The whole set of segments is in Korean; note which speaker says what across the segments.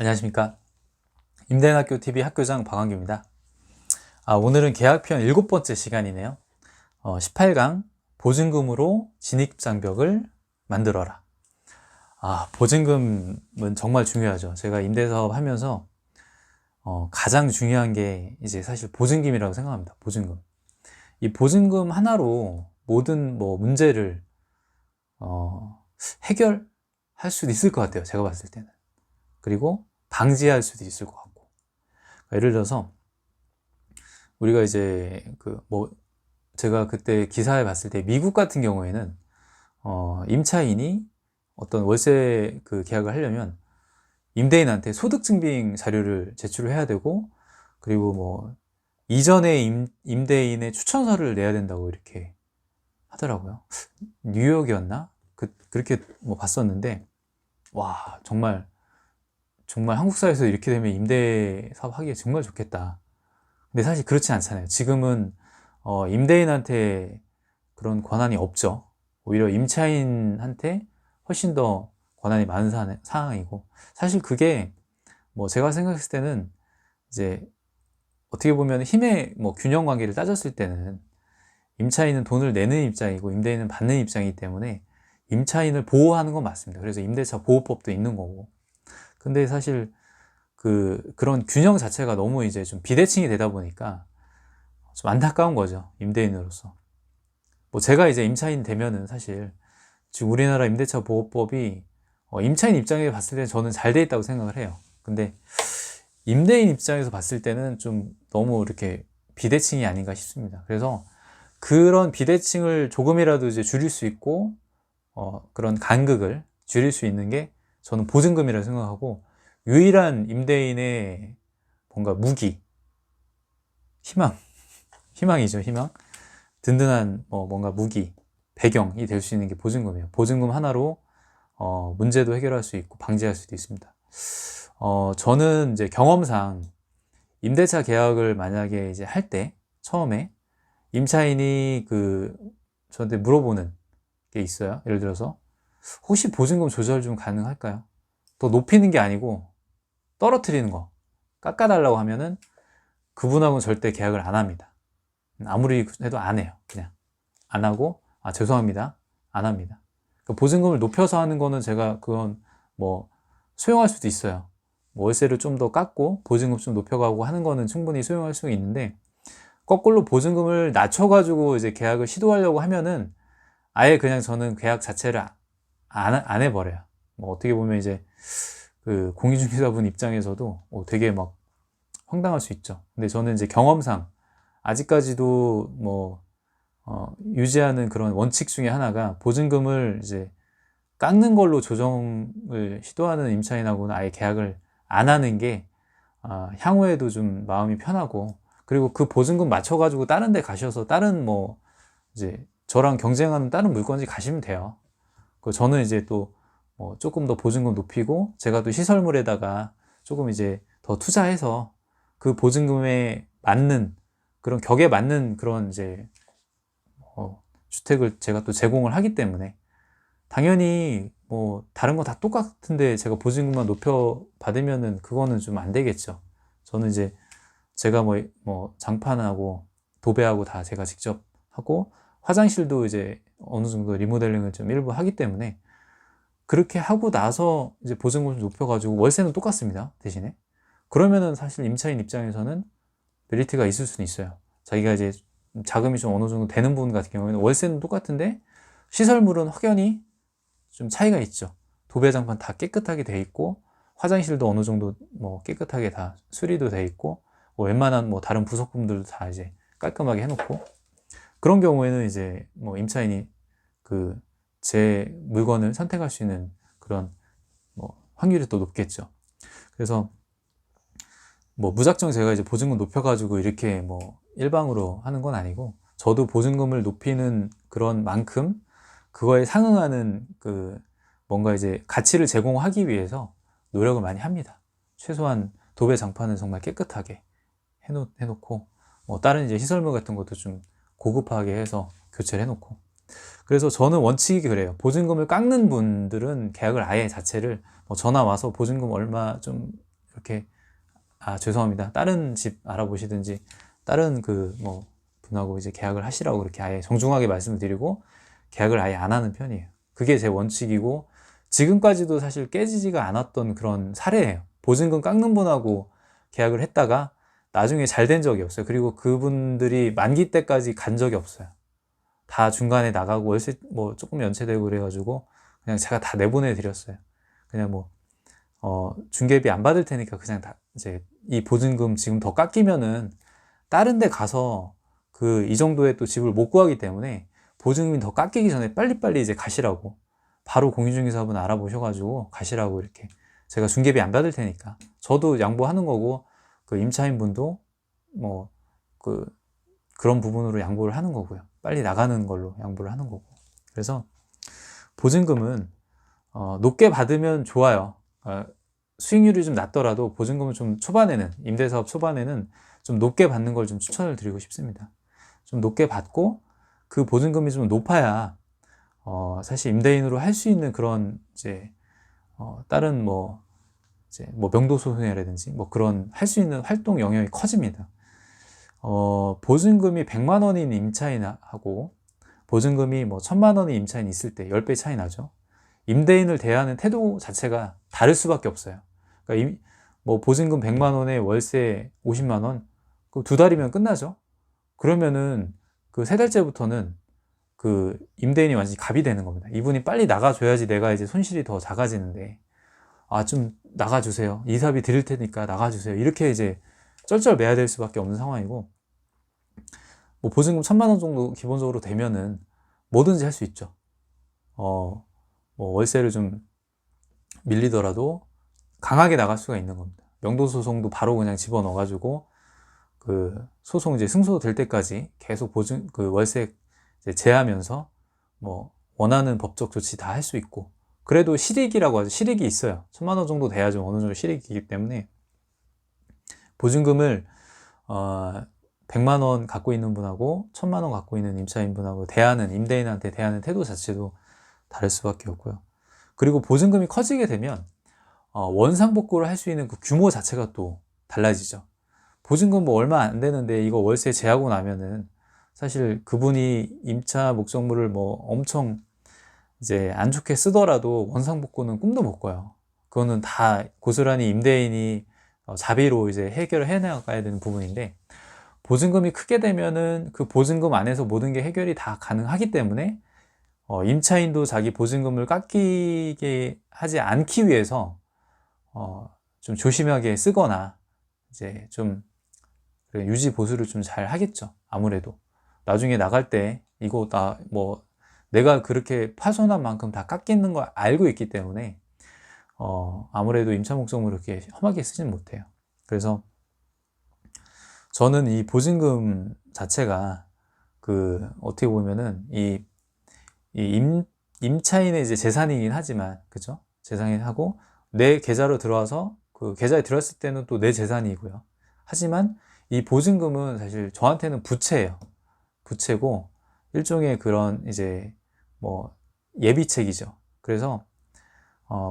Speaker 1: 안녕하십니까. 임대인학교 TV 학교장 박완규입니다. 오늘은 계약편 7번째 시간이네요. 18강 보증금으로 진입장벽을 만들어라. 보증금은 정말 중요하죠. 제가 임대사업 하면서 가장 중요한 게 이제 사실 보증금이라고 생각합니다. 보증금. 이 보증금 하나로 모든 문제를 해결할 수도 있을 것 같아요. 제가 봤을 때는. 그리고 방지할 수도 있을 것 같고. 예를 들어서 우리가 이제 제가 그때 기사에 봤을 때 미국 같은 경우에는 임차인이 어떤 월세 계약을 하려면 임대인한테 소득증빙 자료를 제출을 해야 되고, 그리고 이전에 임대인의 추천서를 내야 된다고 이렇게 하더라고요. 뉴욕이었나? 그렇게 봤었는데, 와, 정말 한국 사회에서 이렇게 되면 임대 사업 하기에 정말 좋겠다. 근데 사실 그렇지 않잖아요. 지금은 임대인한테 그런 권한이 없죠. 오히려 임차인한테 훨씬 더 권한이 많은 상황이고, 사실 그게 제가 생각했을 때는 이제 어떻게 보면 힘의 균형 관계를 따졌을 때는 임차인은 돈을 내는 입장이고 임대인은 받는 입장이기 때문에 임차인을 보호하는 건 맞습니다. 그래서 임대차 보호법도 있는 거고. 근데 사실 그런 균형 자체가 너무 이제 좀 비대칭이 되다 보니까 좀 안타까운 거죠. 임대인으로서. 제가 이제 임차인 되면은 사실 지금 우리나라 임대차 보호법이 임차인 입장에서 봤을 때 저는 잘 돼 있다고 생각을 해요. 근데 임대인 입장에서 봤을 때는 좀 너무 이렇게 비대칭이 아닌가 싶습니다. 그래서 그런 비대칭을 조금이라도 이제 줄일 수 있고 그런 간극을 줄일 수 있는 게 저는 보증금이라고 생각하고, 유일한 임대인의 뭔가 무기, 희망이죠. 희망. 든든한 뭔가 무기, 배경이 될 수 있는 게 보증금이에요. 보증금 하나로 문제도 해결할 수 있고 방지할 수도 있습니다. 저는 이제 경험상 임대차 계약을 만약에 이제 할 때 처음에 임차인이 저한테 물어보는 게 있어요. 예를 들어서 혹시 보증금 조절 좀 가능할까요? 더 높이는 게 아니고 떨어뜨리는 거, 깎아달라고 하면은 그분하고는 절대 계약을 안 합니다. 아무리 해도 안 해요. 그냥 안 하고, 죄송합니다, 안 합니다. 보증금을 높여서 하는 거는 제가 그건 수용할 수도 있어요. 월세를 좀 더 깎고 보증금 좀 높여가고 하는 거는 충분히 수용할 수 있는데, 거꾸로 보증금을 낮춰가지고 이제 계약을 시도하려고 하면은 아예 그냥 저는 계약 자체를 안 해버려요. 어떻게 보면 이제 공인중개사분 입장에서도 되게 황당할 수 있죠. 근데 저는 이제 경험상 아직까지도 유지하는 그런 원칙 중에 하나가, 보증금을 이제 깎는 걸로 조정을 시도하는 임차인하고는 아예 계약을 안 하는 게 향후에도 좀 마음이 편하고, 그리고 그 보증금 맞춰가지고 다른 데 가셔서 다른 이제 저랑 경쟁하는 다른 물건지 가시면 돼요. 저는 이제 또 조금 더 보증금 높이고, 제가 또 시설물에다가 조금 이제 더 투자해서 그 보증금에 맞는 그런 격에 맞는 그런 이제 주택을 제가 또 제공을 하기 때문에, 당연히 다른 거 다 똑같은데 제가 보증금만 높여 받으면은 그거는 좀 안 되겠죠. 저는 이제 제가 장판하고 도배하고 다 제가 직접 하고, 화장실도 이제 어느 정도 리모델링을 좀 일부 하기 때문에 그렇게 하고 나서 이제 보증금을 높여가지고 월세는 똑같습니다. 대신에 그러면은 사실 임차인 입장에서는 메리트가 있을 수는 있어요. 자기가 이제 자금이 좀 어느 정도 되는 분 같은 경우에는 월세는 똑같은데 시설물은 확연히 좀 차이가 있죠. 도배 장판 다 깨끗하게 돼 있고, 화장실도 어느 정도 깨끗하게 다 수리도 돼 있고, 웬만한 다른 부속품들도 다 이제 깔끔하게 해놓고, 그런 경우에는 이제 임차인이 제 물건을 선택할 수 있는 그런 확률이 또 높겠죠. 그래서 무작정 제가 이제 보증금 높여가지고 이렇게 일방으로 하는 건 아니고, 저도 보증금을 높이는 그런 만큼 그거에 상응하는 뭔가 이제 가치를 제공하기 위해서 노력을 많이 합니다. 최소한 도배 장판은 정말 깨끗하게 해놓고, 다른 이제 시설물 같은 것도 좀 고급하게 해서 교체를 해놓고. 그래서 저는 원칙이 그래요. 보증금을 깎는 분들은 계약을 아예 자체를 전화 와서 보증금 얼마 좀 이렇게 죄송합니다. 다른 집 알아보시든지 다른 분하고 이제 계약을 하시라고 그렇게 아예 정중하게 말씀을 드리고 계약을 아예 안 하는 편이에요. 그게 제 원칙이고 지금까지도 사실 깨지지가 않았던 그런 사례예요. 보증금 깎는 분하고 계약을 했다가 나중에 잘 된 적이 없어요. 그리고 그분들이 만기 때까지 간 적이 없어요. 다 중간에 나가고 월세 조금 연체되고 그래가지고 그냥 제가 다 내보내 드렸어요. 그냥 중개비 안 받을 테니까 그냥 다 이제 이 보증금 지금 더 깎이면은 다른 데 가서 이 정도의 또 집을 못 구하기 때문에 보증금이 더 깎이기 전에 빨리빨리 이제 가시라고, 바로 공인중개사분 알아보셔가지고 가시라고, 이렇게 제가 중개비 안 받을 테니까 저도 양보하는 거고 그 임차인 분도 그런 부분으로 양보를 하는 거고요. 빨리 나가는 걸로 양보를 하는 거고. 그래서 보증금은 높게 받으면 좋아요. 수익률이 좀 낮더라도 보증금은 좀 초반에는, 임대사업 초반에는 좀 높게 받는 걸 좀 추천을 드리고 싶습니다. 좀 높게 받고 그 보증금이 좀 높아야 사실 임대인으로 할 수 있는 그런 이제 다른 명도 소송이라든지 그런 할 수 있는 활동 영역이 커집니다. 보증금이 100만 원인 임차인하고 보증금이 1000만 원인 임차인이 있을 때 10배 차이 나죠. 임대인을 대하는 태도 자체가 다를 수밖에 없어요. 그러니까 보증금 100만 원에 월세 50만 원, 그 2달이면 끝나죠. 그러면은 그 3달째부터는 그 임대인이 완전히 갑이 되는 겁니다. 이분이 빨리 나가줘야지 내가 이제 손실이 더 작아지는데, 좀 나가주세요, 이사비 드릴 테니까 나가주세요, 이렇게 이제 쩔쩔 매야 될 수밖에 없는 상황이고, 보증금 1000만 원 정도 기본적으로 되면은 뭐든지 할 수 있죠. 월세를 좀 밀리더라도 강하게 나갈 수가 있는 겁니다. 명도소송도 바로 그냥 집어넣어가지고 그 소송 이제 승소될 때까지 계속 월세 이제 제하면서 원하는 법적 조치 다 할 수 있고, 그래도 실익이라고 하죠. 실익이 있어요. 1000만 원 정도 돼야죠. 어느 정도 실익이기 때문에 보증금을 100만 원 갖고 있는 분하고 1000만 원 갖고 있는 임차인 분하고 임대인한테 대하는 태도 자체도 다를 수밖에 없고요. 그리고 보증금이 커지게 되면 원상복구를 할 수 있는 그 규모 자체가 또 달라지죠. 보증금 얼마 안 되는데 이거 월세 제하고 나면은 사실 그분이 임차 목적물을 엄청 이제 안 좋게 쓰더라도 원상복구는 꿈도 못 꿔요. 그거는 다 고스란히 임대인이 자비로 이제 해결을 해나가야 되는 부분인데, 보증금이 크게 되면은 그 보증금 안에서 모든 게 해결이 다 가능하기 때문에 임차인도 자기 보증금을 깎이게 하지 않기 위해서 좀 조심하게 쓰거나 이제 좀 유지 보수를 좀 잘 하겠죠. 아무래도 나중에 나갈 때 이거 내가 그렇게 파손한 만큼 다 깎이는 걸 알고 있기 때문에 아무래도 임차 목적물을 이렇게 험하게 쓰진 못해요. 그래서 저는 이 보증금 자체가 어떻게 보면은 임차인의 이제 재산이긴 하지만, 그죠? 재산이긴 하고 내 계좌로 들어와서 그 계좌에 들어왔을 때는 또 내 재산이고요. 하지만 이 보증금은 사실 저한테는 부채예요. 부채고 일종의 그런 이제 예비책이죠. 그래서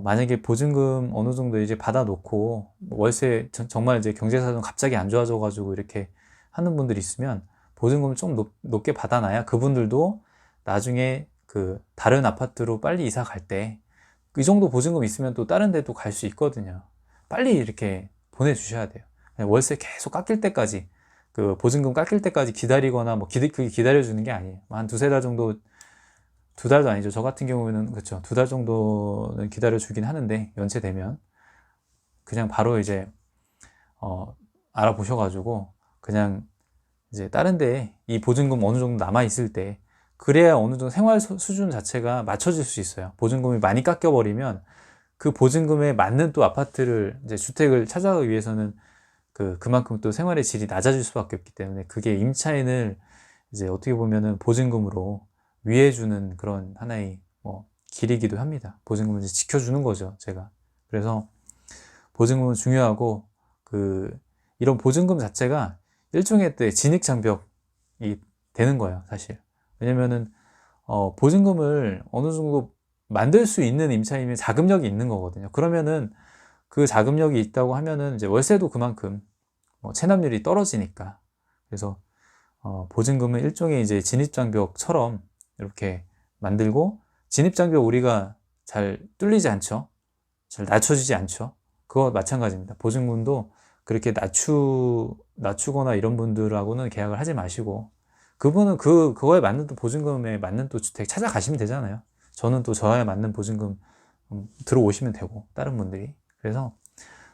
Speaker 1: 만약에 보증금 어느 정도 이제 받아놓고 월세 정말 이제 경제사정 갑자기 안 좋아져가지고 이렇게 하는 분들이 있으면 보증금을 좀 높게 받아놔야 그분들도 나중에 그 다른 아파트로 빨리 이사 갈 때 이 정도 보증금 있으면 또 다른 데도 갈 수 있거든요. 빨리 이렇게 보내주셔야 돼요. 월세 계속 깎일 때까지, 그 보증금 깎일 때까지 기다리거나 그게 기다려주는 게 아니에요. 한 2-3달 정도, 2달도 아니죠. 저 같은 경우에는 그렇죠. 2달 정도는 기다려주긴 하는데, 연체되면 그냥 바로 이제 알아보셔가지고 그냥 이제 다른 데에 이 보증금 어느 정도 남아있을 때, 그래야 어느 정도 생활 수준 자체가 맞춰질 수 있어요. 보증금이 많이 깎여버리면 그 보증금에 맞는 또 아파트를, 이제 주택을 찾아가기 위해서는 그만큼 또 생활의 질이 낮아질 수밖에 없기 때문에, 그게 임차인을 이제 어떻게 보면은 보증금으로 위해주는 그런 하나의 길이기도 합니다. 보증금을 이제 지켜주는 거죠, 제가. 그래서 보증금은 중요하고, 이런 보증금 자체가 일종의 진입장벽이 되는 거예요, 사실. 왜냐면은 보증금을 어느 정도 만들 수 있는 임차인이면 자금력이 있는 거거든요. 그러면은 그 자금력이 있다고 하면은 이제 월세도 그만큼 체납률이 떨어지니까. 그래서 보증금은 일종의 이제 진입장벽처럼 이렇게 만들고, 진입장벽 우리가 잘 뚫리지 않죠. 잘 낮춰지지 않죠. 그거 마찬가지입니다. 보증금도 그렇게 낮추거나 이런 분들하고는 계약을 하지 마시고, 그분은 그거에 맞는 또 보증금에 맞는 또 주택 찾아가시면 되잖아요. 저는 또 저에 맞는 보증금 들어오시면 되고, 다른 분들이. 그래서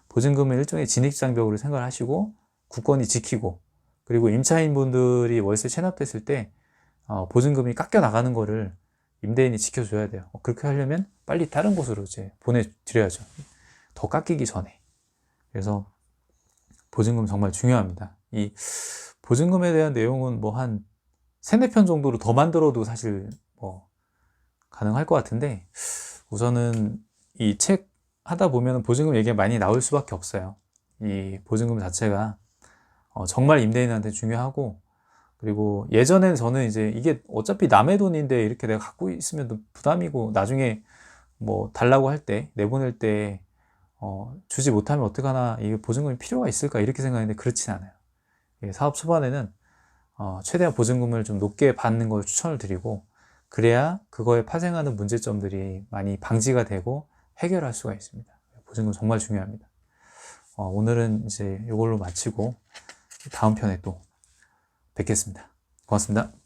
Speaker 1: 보증금은 일종의 진입장벽으로 생각을 하시고, 국권이 지키고, 그리고 임차인 분들이 월세 체납됐을 때 보증금이 깎여 나가는 거를 임대인이 지켜줘야 돼요. 그렇게 하려면 빨리 다른 곳으로 이제 보내드려야죠. 더 깎이기 전에. 그래서 보증금 정말 중요합니다. 이 보증금에 대한 내용은 뭐 한 3-4편 정도로 더 만들어도 사실 뭐 가능할 것 같은데, 우선은 이 책 하다 보면 보증금 얘기가 많이 나올 수밖에 없어요. 이 보증금 자체가 정말 임대인한테 중요하고, 그리고 예전엔 저는 이제 이게 어차피 남의 돈인데 이렇게 내가 갖고 있으면 부담이고, 나중에 뭐 달라고 할 때, 내보낼 때 주지 못하면 어떡하나, 이게 보증금이 필요가 있을까, 이렇게 생각했는데 그렇진 않아요. 사업 초반에는 최대한 보증금을 좀 높게 받는 걸 추천을 드리고, 그래야 그거에 파생하는 문제점들이 많이 방지가 되고 해결할 수가 있습니다. 보증금 정말 중요합니다. 오늘은 이제 이걸로 마치고 다음 편에 또 뵙겠습니다. 고맙습니다.